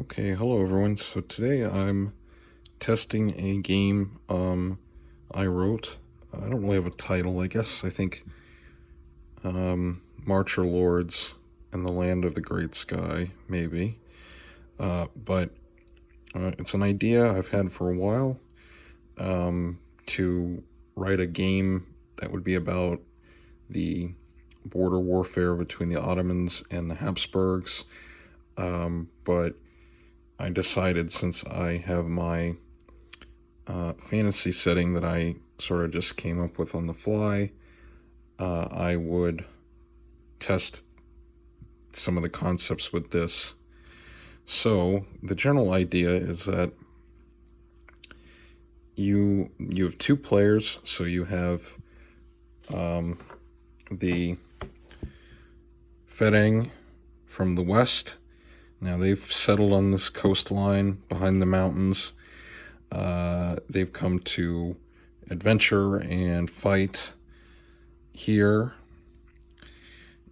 Okay, hello everyone. So today I'm testing a game I wrote. I don't really have a title. I think Marcher Lords and the Land of the Great Sky, maybe. But it's an idea I've had for a while to write a game that would be about the border warfare between the Ottomans and the Habsburgs. But I decided, since I have my fantasy setting that I sort of just came up with on the fly, I would test some of the concepts with this. So the general idea is that you have two players. So you have the Ferengi from the west. Now they've settled on this coastline behind the mountains. They've come to adventure and fight here,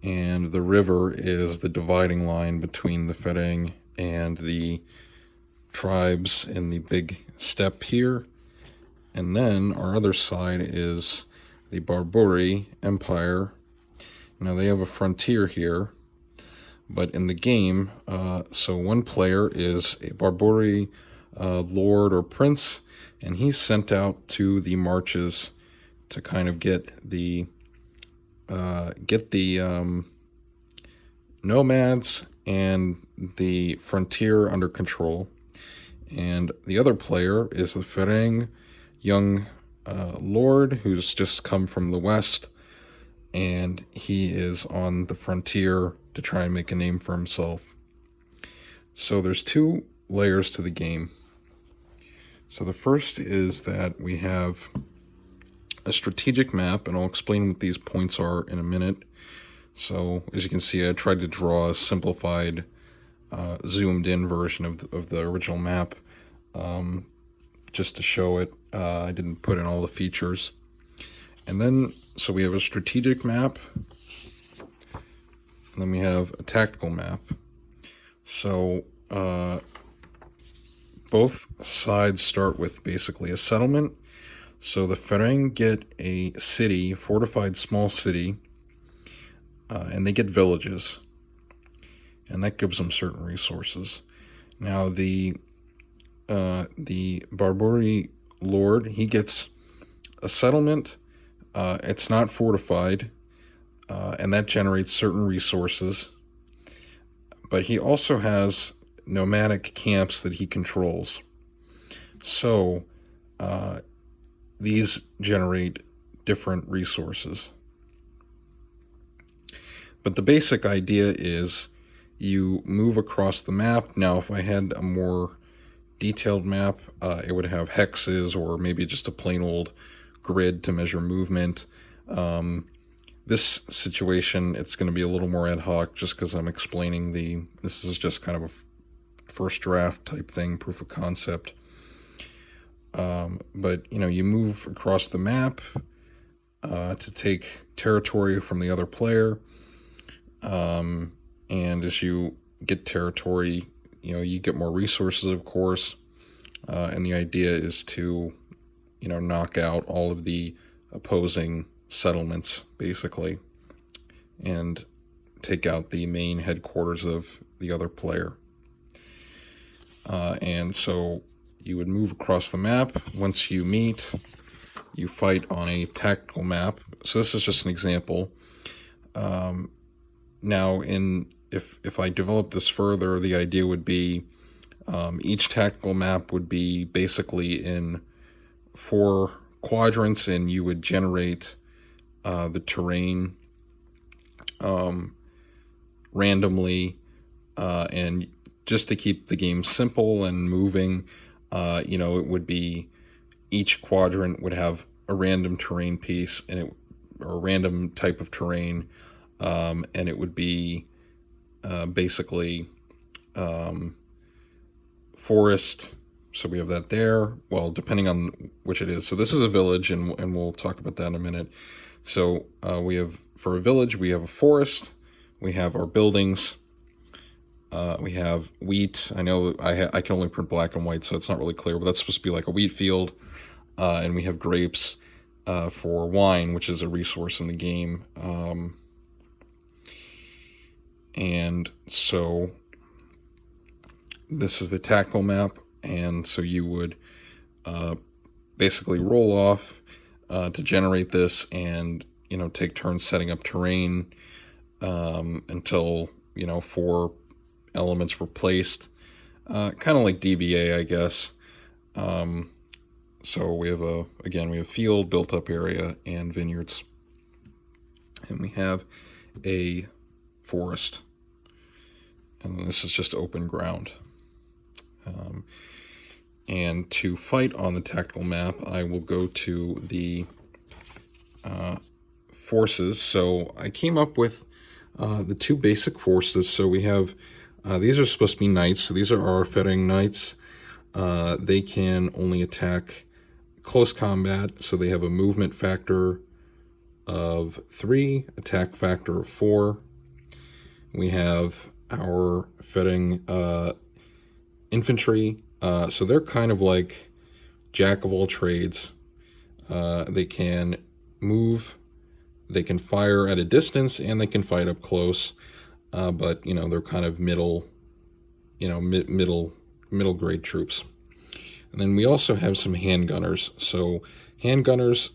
and the river is the dividing line between the Ferengi and the tribes in the big steppe here. And then our other side is the Barburi Empire. Now they have a frontier here, but in the game, so one player is a Barburi lord or prince, and he's sent out to the marches to kind of get the nomads and the frontier under control. And the other player is the Ferengi young lord who's just come from the west, and he is on the frontier to try and make a name for himself. So there's two layers to the game. So the first is that we have a strategic map, and I'll explain what these points are in a minute. So as you can see, I tried to draw a simplified, zoomed in version of the original map, just to show it. I didn't put in all the features. And then, so we have a strategic map, and then we have a tactical map. So both sides start with basically a settlement. So the Ferengi get a city, fortified small city, and they get villages, and that gives them certain resources. Now the Barburi lord, he gets a settlement. It's not fortified, and that generates certain resources. But he also has nomadic camps that he controls. So these generate different resources. But the basic idea is you move across the map. Now, if I had a more detailed map, it would have hexes or maybe just a plain old grid to measure movement. This situation, it's going to be a little more ad hoc just because I'm explaining this is just kind of a first draft type thing, proof of concept. But, you move across the map to take territory from the other player. And as you get territory, you get more resources, of course. And the idea is to, knock out all of the opposing settlements, basically, and take out the main headquarters of the other player. And so you would move across the map. Once you meet, you fight on a tactical map. So this is just an example. Now, if I develop this further, the idea would be each tactical map would be basically in 4 quadrants, and you would generate the terrain randomly, and just to keep the game simple and moving, it would be each quadrant would have a random terrain piece or a random type of terrain, and it would be basically forest. So we have that there. Well, depending on which it is. So this is a village, and we'll talk about that in a minute. So we have, for a village, we have a forest, we have our buildings, We have wheat. I know I can only print black and white, so it's not really clear, but that's supposed to be like a wheat field. And we have grapes for wine, which is a resource in the game. And so this is the tactical map, and so you would basically roll off to generate this, and take turns setting up terrain until 4 elements were placed, kind of like DBA, I guess. So we have we have field, built up area, and vineyards, and we have a forest, and then this is just open ground. And to fight on the tactical map, I will go to the forces. So I came up with the 2 basic forces. So we have, these are supposed to be knights. So these are our Ferengi knights. They can only attack close combat. So they have a movement factor of 3, attack factor of 4. We have our Ferengi infantry. So they're kind of like jack of all trades. They can move, they can fire at a distance, and they can fight up close. But they're kind of middle grade troops. And then we also have some handgunners. So handgunners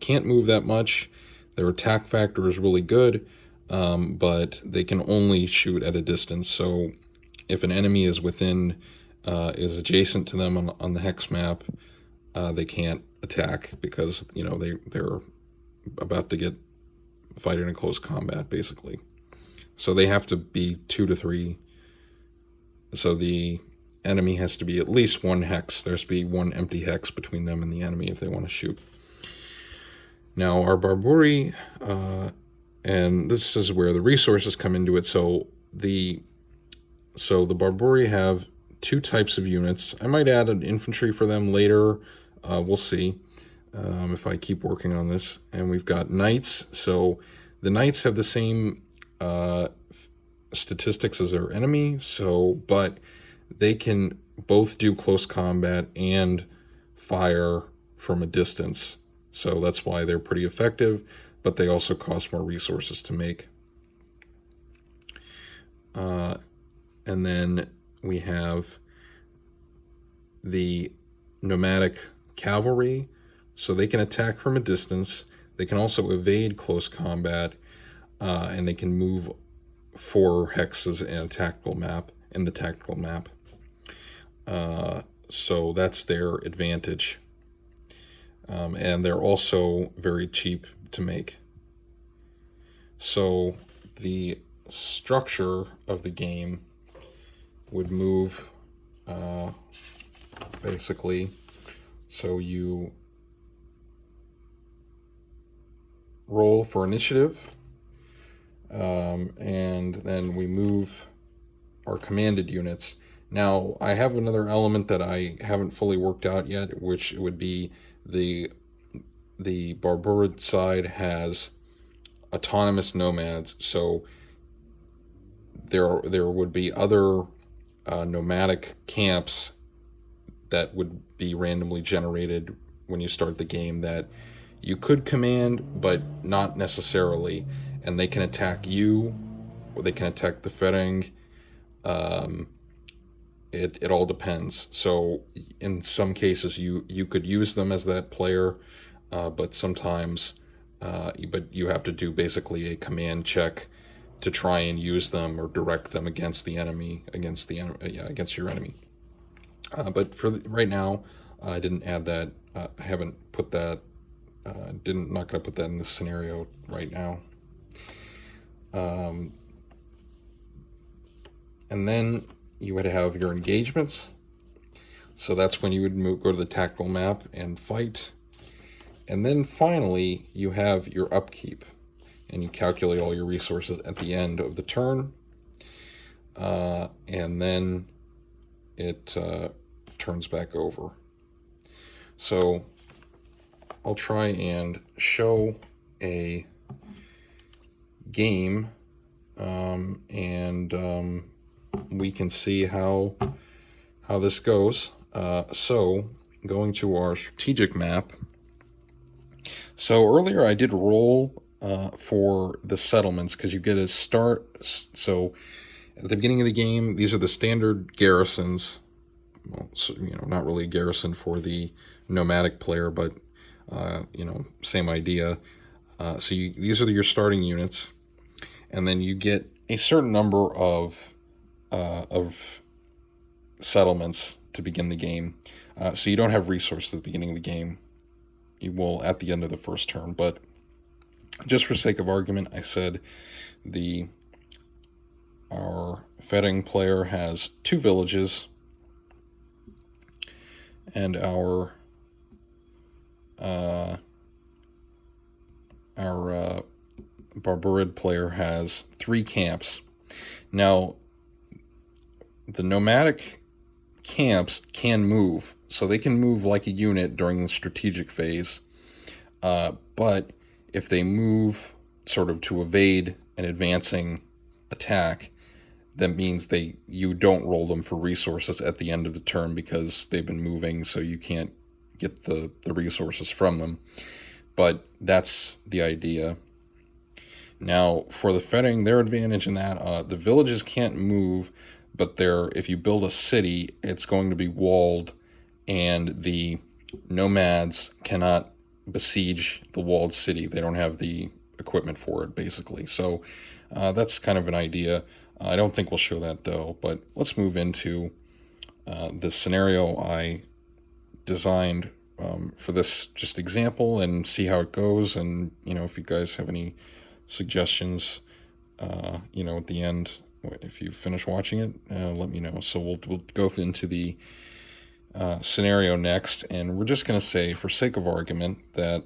can't move that much. Their attack factor is really good, but they can only shoot at a distance. So if an enemy is is adjacent to them on the hex map, they can't attack because they're about to get fighting in close combat, basically. So they have to be 2 to 3. So the enemy has to be at least 1 hex. There has to be 1 empty hex between them and the enemy if they want to shoot. Now our Barburi, and this is where the resources come into it. So the Barburi have 2 types of units. I might add an infantry for them later. We'll see if I keep working on this. And we've got knights. So the knights have the same statistics as their enemy. But they can both do close combat and fire from a distance. So that's why they're pretty effective, but they also cost more resources to make. And then we have the nomadic cavalry. So they can attack from a distance. They can also evade close combat, and they can move 4 hexes in the tactical map. So that's their advantage. And they're also very cheap to make. So the structure of the game would move basically. So you roll for initiative, and then we move our commanded units. Now, I have another element that I haven't fully worked out yet, which would be the Barburid side has autonomous nomads. So there would be other nomadic camps that would be randomly generated when you start the game that you could command, but not necessarily. And they can attack you, or they can attack the Ferengi. It all depends. So in some cases you could use them as that player, but sometimes but you have to do basically a command check to try and use them or direct them against the enemy, against your enemy. But for right now, I didn't add that. I haven't put that. Not going to put that in this scenario right now. And then you would have your engagements. So that's when you would go to the tactical map and fight. And then finally, you have your upkeep. And you calculate all your resources at the end of the turn. And then it turns back over. So I'll try and show a game, and we can see how this goes. So going to our strategic map. So earlier I did roll for the settlements because you get a start. So at the beginning of the game, these are the standard garrisons. Well, so, not really a garrison for the nomadic player, but same idea. So these are your starting units, and then you get a certain number of settlements to begin the game. So you don't have resources at the beginning of the game. You will at the end of the first turn, but just for sake of argument, I said our Feting player has 2 villages, and our Barburid player has 3 camps. Now, the nomadic camps can move, so they can move like a unit during the strategic phase, but if they move sort of to evade an advancing attack, that means you don't roll them for resources at the end of the turn because they've been moving, so you can't get the resources from them. But that's the idea. Now, for the Feting, their advantage in that, the villages can't move, but if you build a city, it's going to be walled, and the nomads cannot besiege the walled city. They don't have the equipment for it, basically. So that's kind of an idea. I don't think we'll show that, though, but let's move into the scenario I designed for this just example and see how it goes. And, if you guys have any suggestions, at the end, if you finish watching it, let me know. So we'll go into the scenario next, and we're just going to say, for sake of argument, that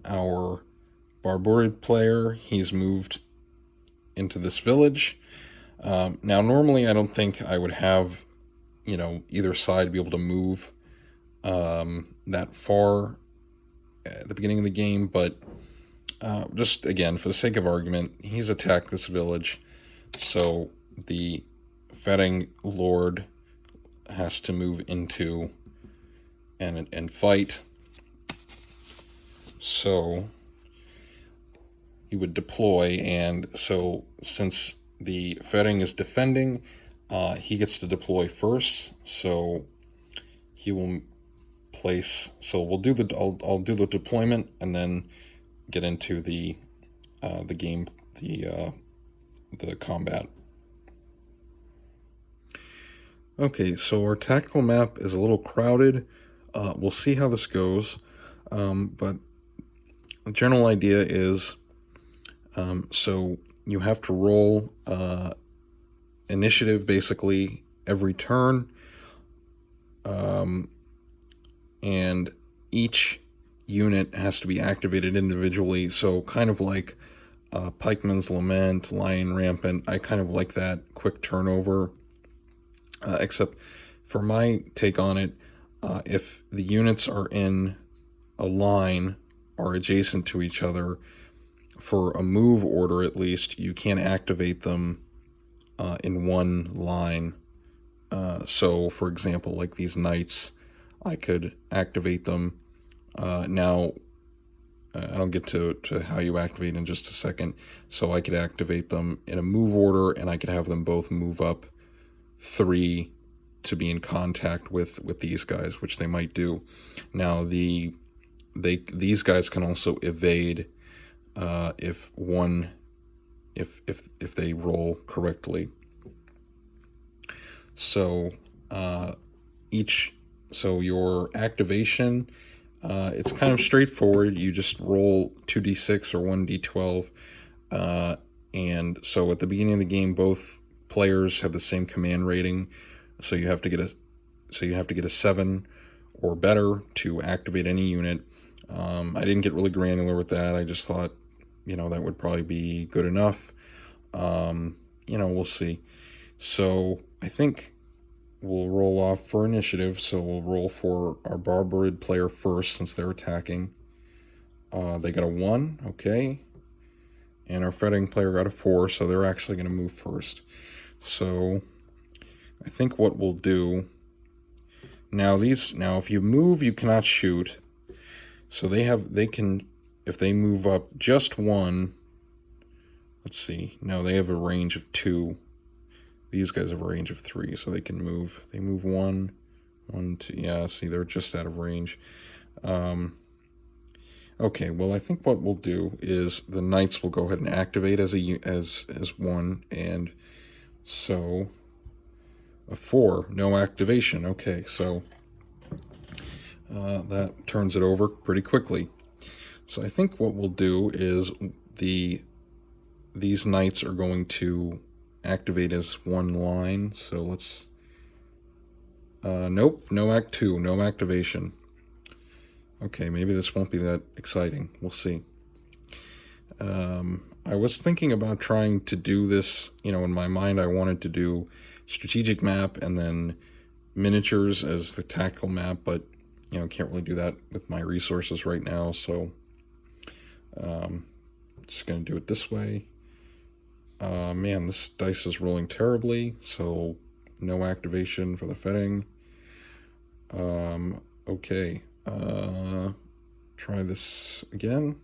our Barburid player, he's moved into this village. Now, normally I don't think I would have, either side be able to move that far at the beginning of the game, but just again, for the sake of argument, he's attacked this village, so the Feting Lord has to move into and fight. So he would deploy, and so since the Feting is defending, he gets to deploy first. So he will place. So we'll do I'll do the deployment and then get into the game, the combat. Okay, so our tactical map is a little crowded. We'll see how this goes, but the general idea is, so you have to roll initiative basically every turn, and each unit has to be activated individually. So kind of like Pikeman's Lament, Lion Rampant, I kind of like that quick turnover. Except for my take on it, if the units are in a line or adjacent to each other, for a move order at least, you can't activate them in one line. So, for example, like these knights, I could activate them. Now, I'll get to how you activate in just a second. So I could activate them in a move order, and I could have them both move up 3 to be in contact with these guys, which they might do. Now these guys can also evade if they roll correctly. So your activation, it's kind of straightforward. You just roll 2d6 or 1d12, and so at the beginning of the game, both players have the same command rating, so you have to get a 7 or better to activate any unit. I didn't get really granular with that. I just thought, that would probably be good enough. We'll see. So I think we'll roll off for initiative. So we'll roll for our Barburid player first, since they're attacking. They got a 1, okay. And our Feting player got a 4, so they're actually going to move first. So I think what we'll do now, if you move, you cannot shoot. So they can, if they move up just one, let's see, no, they have a range of 2. These guys have a range of 3, so they can move. They move 1, 2, yeah, see, they're just out of range. Okay, well, I think what we'll do is the knights will go ahead and activate as one, and so a 4, no activation. Okay, so that turns it over pretty quickly. So I think what we'll do is these knights are going to activate as one line. So let's nope, no act 2, no activation. Okay, maybe this won't be that exciting. We'll see. I was thinking about trying to do this, in my mind I wanted to do strategic map and then miniatures as the tactical map, but can't really do that with my resources right now, so just gonna do it this way. Man, this dice is rolling terribly, so no activation for the fetting. Okay, try this again.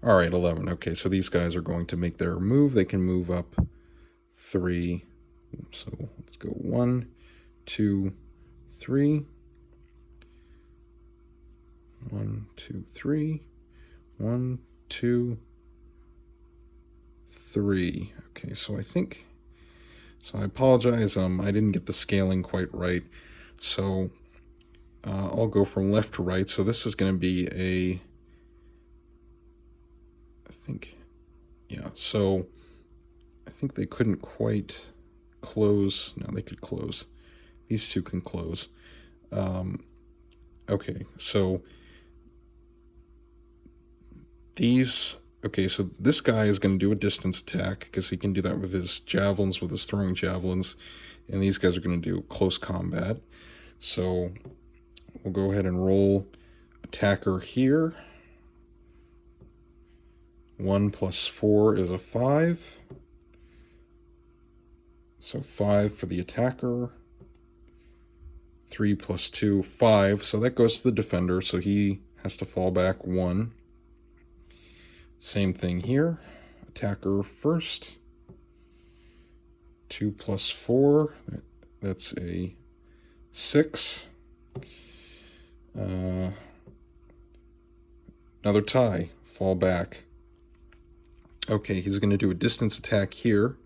All right, 11. Okay, so these guys are going to make their move. They can move up 3. So let's go 1, 2, 3. 1, 2, 3. 1, 2, 3. Okay, so I apologize. I didn't get the scaling quite right. So I'll go from left to right. So this is going to be so I think they couldn't quite close. No, they could close. These two can close. Okay, so so this guy is going to do a distance attack because he can do that with his javelins, with his throwing javelins, and these guys are going to do close combat. So we'll go ahead and roll attacker here. 1 plus 4 is a 5. So 5 for the attacker. 3 plus 2, 5. So that goes to the defender, so he has to fall back 1. Same thing here. Attacker first. 2 plus 4. That's a 6. Another tie. Fall back. Okay, he's going to do a distance attack here.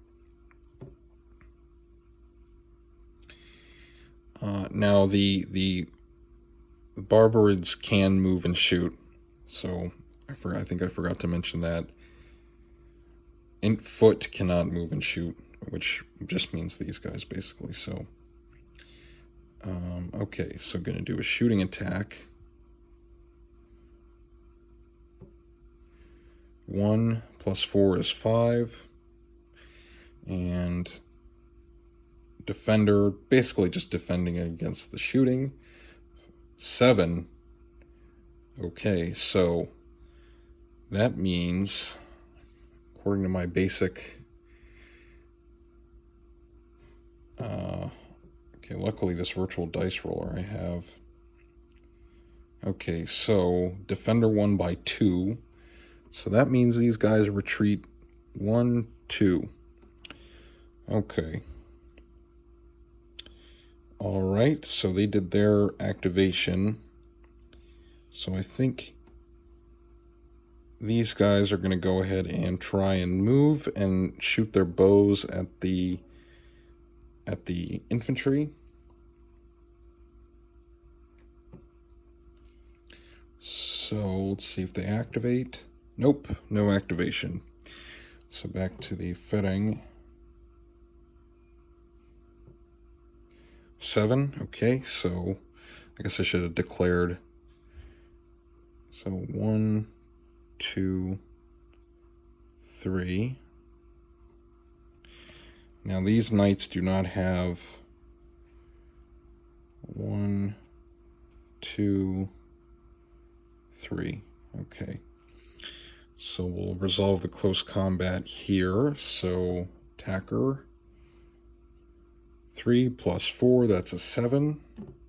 Now the barbarians can move and shoot. So I think I forgot to mention that. Foot cannot move and shoot, which just means these guys basically. So okay, so I'm going to do a shooting attack. 1 plus 4 is 5. And defender, basically just defending against the shooting. 7. Okay, so that means, according to my basic, okay, luckily this virtual dice roller I have. Okay, so defender won by 2. So that means these guys retreat 1, 2. Okay. All right, so they did their activation. So I think these guys are going to go ahead and try and move and shoot their bows at the infantry. So let's see if they activate. Nope, no activation. So back to the fitting. 7, okay, so I guess I should have declared. So 1, 2, 3. Now these knights do not have 1, 2, 3. Okay. So we'll resolve the close combat here. So attacker 3 plus 4, that's a 7.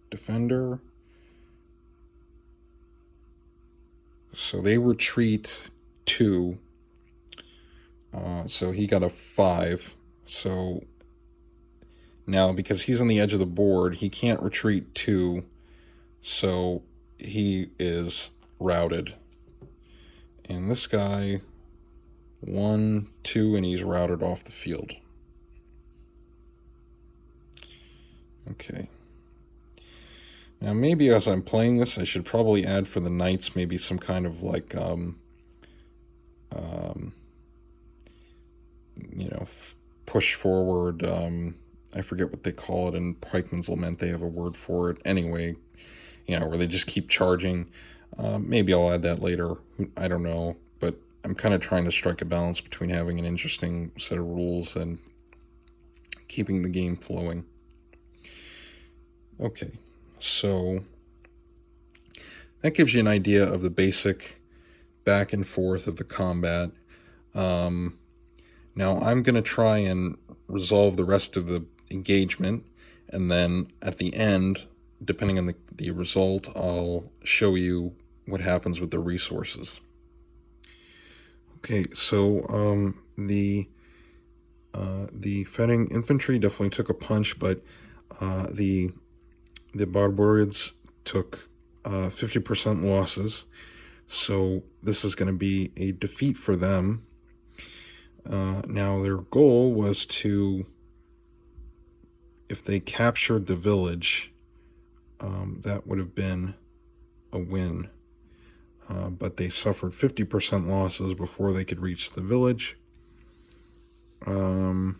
Defender. So they retreat 2. So he got a 5. So now, because he's on the edge of the board, he can't retreat 2. So he is routed. And this guy, 1, 2, and he's routed off the field. Okay. Now maybe as I'm playing this, I should probably add for the knights maybe some kind of like, push forward. I forget what they call it in Pikeman's Lament. They have a word for it. Anyway, where they just keep charging. Maybe I'll add that later. I don't know. But I'm kind of trying to strike a balance between having an interesting set of rules and keeping the game flowing. Okay, so that gives you an idea of the basic back and forth of the combat. Now I'm going to try and resolve the rest of the engagement, and then at the end, depending on the result, I'll show you what happens with the resources. Okay, so the Fetting infantry definitely took a punch, but the Barbarians took 50% losses, so this is going to be a defeat for them. Now their goal was to, if they captured the village, that would have been a win. But they suffered 50% losses before they could reach the village. And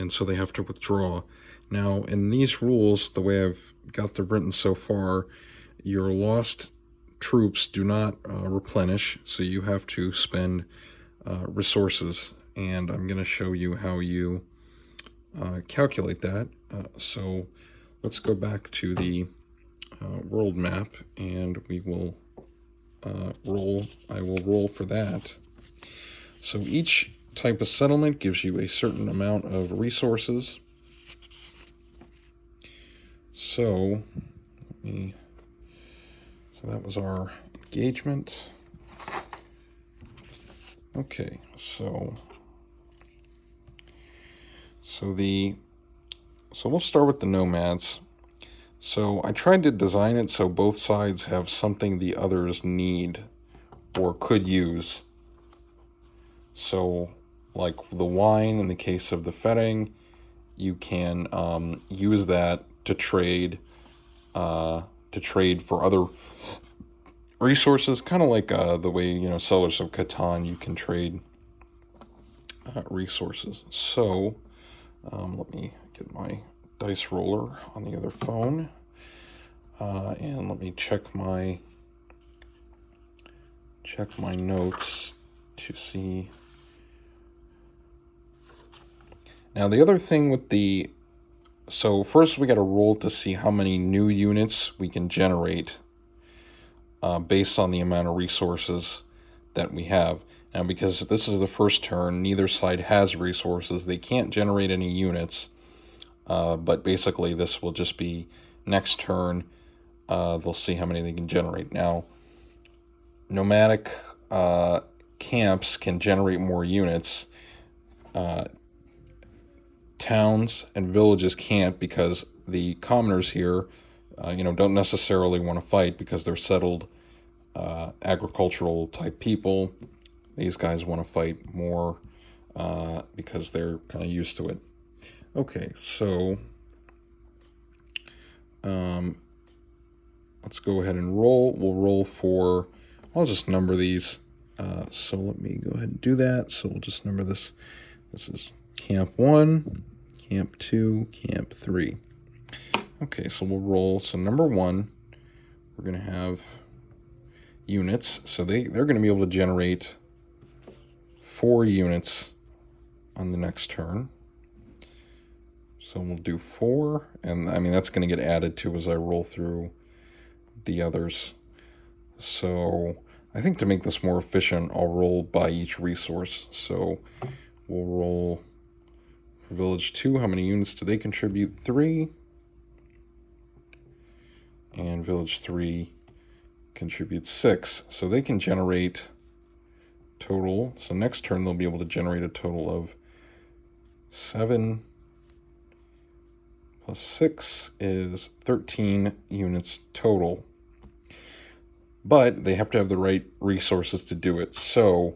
so they have to withdraw. Now, in these rules, the way I've got them written so far, your lost troops do not replenish, so you have to spend resources, and I'm going to show you how you calculate that. So let's go back to the world map, and we will roll. I will roll for that. So each type of settlement gives you a certain amount of resources. So that was our engagement. Okay, so we'll start with the nomads. So I tried to design it so both sides have something the others need or could use. So like the wine in the case of the Fetting, you can use that to trade for other resources, kind of like the way, Settlers of Catan, you can trade resources. So let me get my dice roller on the other phone, and let me check my notes to see. Now the other thing with so first we got to roll to see how many new units we can generate based on the amount of resources that we have. Now, because this is the first turn, neither side has resources. They can't generate any units, but basically this will just be next turn. They'll see how many they can generate. Now, nomadic camps can generate more units. Towns and villages can't, because the commoners here, don't necessarily want to fight because they're settled agricultural type people. These guys want to fight more because they're kind of used to it. Okay, so let's go ahead and roll. We'll roll for, I'll just number these. So let me go ahead and do that. So we'll just number this. This is Camp 1, Camp 2, Camp 3. Okay, so we'll roll. So number 1, we're going to have units. So they're going to be able to generate 4 units on the next turn. So we'll do 4, and I mean that's going to get added to as I roll through the others. So I think to make this more efficient, I'll roll by each resource. So we'll roll Village 2, how many units do they contribute? 3. And Village 3 contributes 6. So they can generate total. So next turn they'll be able to generate a total of 7 plus 6 is 13 units total. But they have to have the right resources to do it. So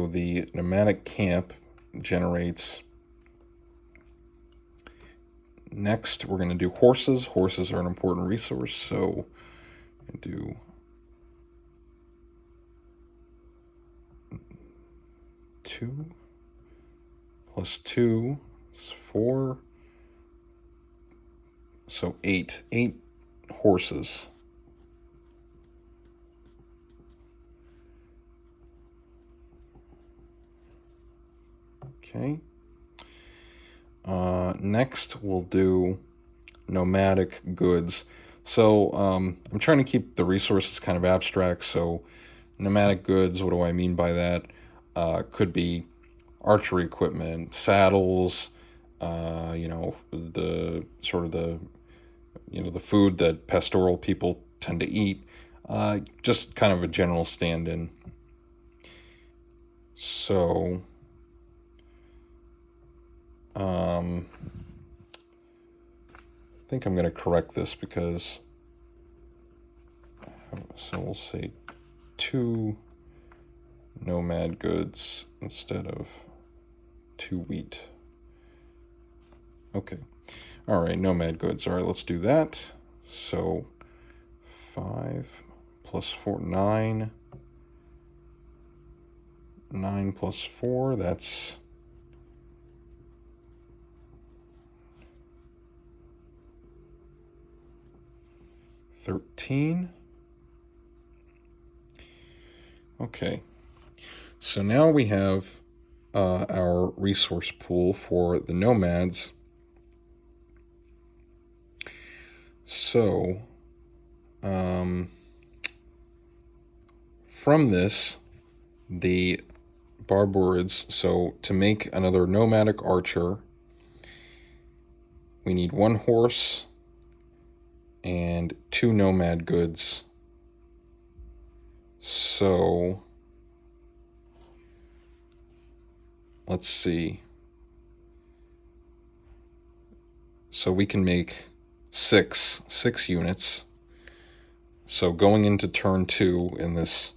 the nomadic camp generates. Next, we're going to do horses. Horses are an important resource, so I do 2 plus 2 is 4, so 8 horses. Okay. Next, we'll do nomadic goods. So I'm trying to keep the resources kind of abstract. So nomadic goods, what do I mean by that? Could be archery equipment, saddles, the sort of the food that pastoral people tend to eat. Just kind of a general stand-in. So I think I'm going to correct this because, so we'll say 2 nomad goods instead of 2 wheat. Okay. All right, nomad goods. All right, let's do that. So 5 plus 4, 9. 9 plus 4, that's 13. Okay, so now we have our resource pool for the nomads. So from this, the barbarians, so to make another nomadic archer, we need 1 horse and 2 nomad goods. So let's see. So we can make 6 units. So going into turn 2 in this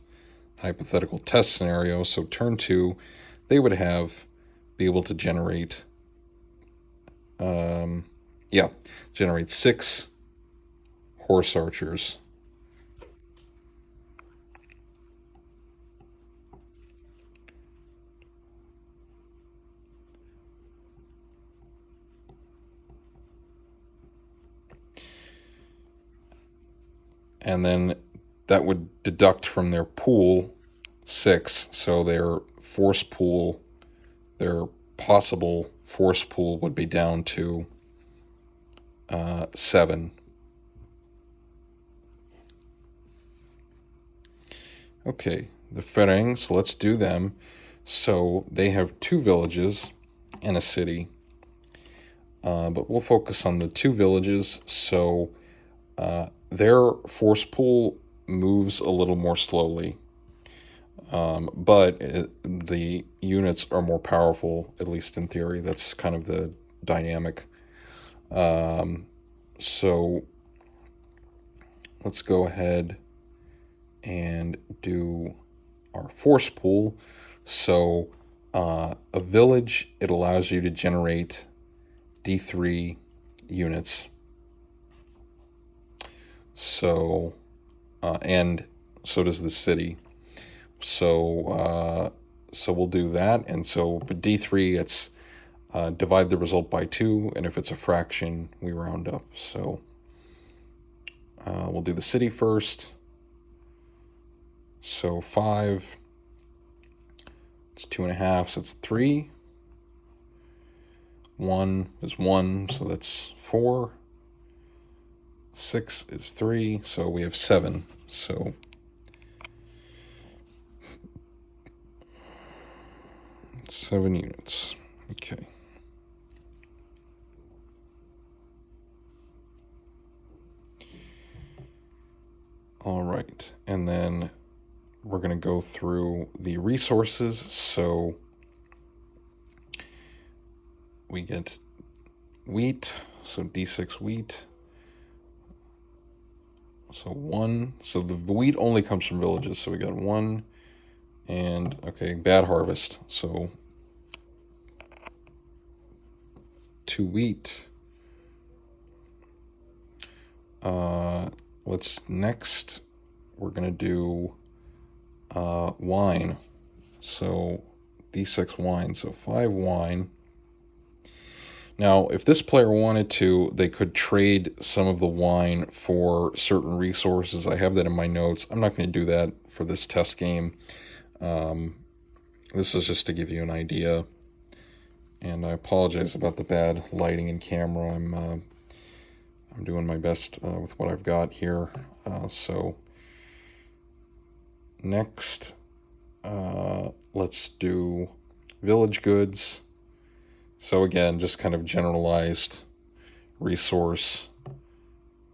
hypothetical test scenario, so turn 2, they would be able to generate, generate 6 horse archers. And then that would deduct from their pool 6, so their force pool, their possible force pool would be down to 7. Okay, the Fereng, so let's do them. So they have 2 villages and a city, but we'll focus on the 2 villages. So their force pool moves a little more slowly, but the units are more powerful, at least in theory. That's kind of the dynamic. So let's go ahead and do our force pool. So a village, it allows you to generate D3 units. So and so does the city. So we'll do that. And so D3, it's divide the result by 2, and if it's a fraction, we round up. So we'll do the city first. So 5, it's 2.5, so it's 3. 1 is 1, so that's 4. 6 is 3, so we have 7. So 7 units. Okay. All right, and then we're going to go through the resources. So we get wheat, so D6 wheat. So 1. So the wheat only comes from villages. So we got 1, and okay, bad harvest. So 2 wheat. Next we're gonna do wine. So D6 wine. So 5 wine. Now, if this player wanted to, they could trade some of the wine for certain resources. I have that in my notes. I'm not going to do that for this test game. This is just to give you an idea. And I apologize about the bad lighting and camera. I'm doing my best with what I've got here. So next, let's do village goods. So again, just kind of generalized resource.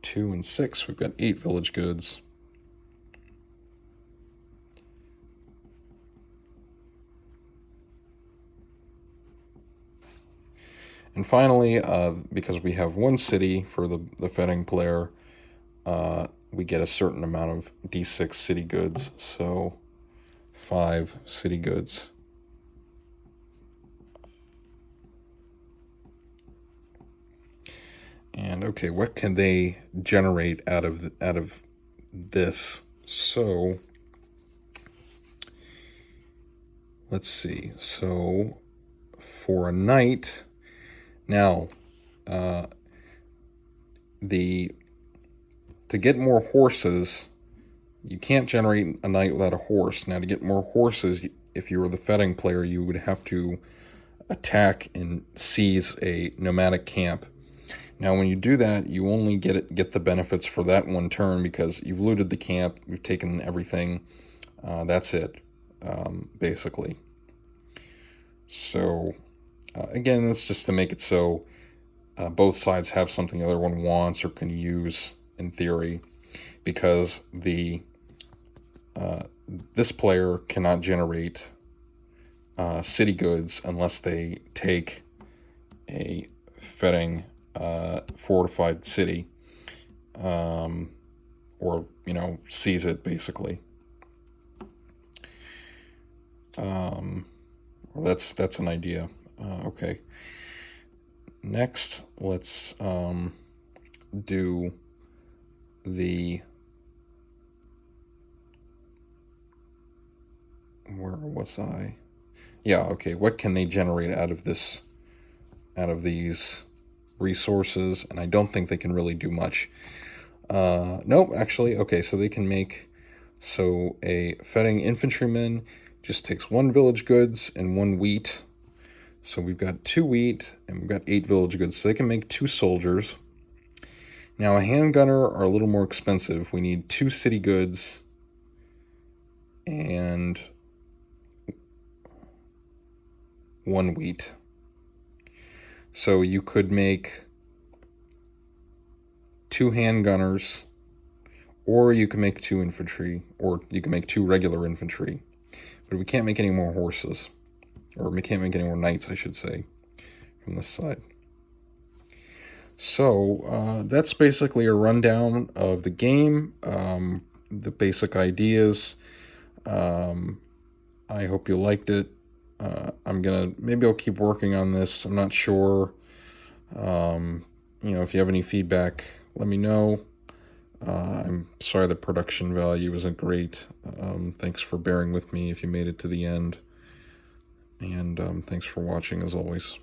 2 and 6, we've got 8 village goods. And finally, because we have 1 city for the Fetting player, we get a certain amount of D6 city goods. So 5 city goods. And okay, what can they generate out of this? So let's see. So for a knight, now to get more horses, you can't generate a knight without a horse. Now to get more horses, if you were the Fetting player, you would have to attack and seize a nomadic camp. Now, when you do that, you only get the benefits for that one turn because you've looted the camp, you've taken everything. That's it, basically. So, again, that's just to make it so both sides have something the other one wants or can use in theory, because this player cannot generate city goods unless they take a Fetting fortified city, or seize it basically. That's an idea. Okay. Next, let's do the. Where was I? Yeah. Okay. What can they generate out of this? Out of these resources, and I don't think they can really do much. Nope, actually, okay, so they can make, so a Fetting infantryman just takes 1 village goods and 1 wheat. So we've got 2 wheat and we've got 8 village goods, so they can make 2 soldiers. Now a handgunner are a little more expensive. We need 2 city goods and 1 wheat. So you could make 2 handgunners, or you can make 2 infantry, or you can make 2 regular infantry. But we can't make any more horses, or we can't make any more knights, I should say, from this side. So that's basically a rundown of the game, the basic ideas. I hope you liked it. Maybe I'll keep working on this. I'm not sure. If you have any feedback, let me know. I'm sorry the production value isn't great. Thanks for bearing with me if you made it to the end. And thanks for watching as always.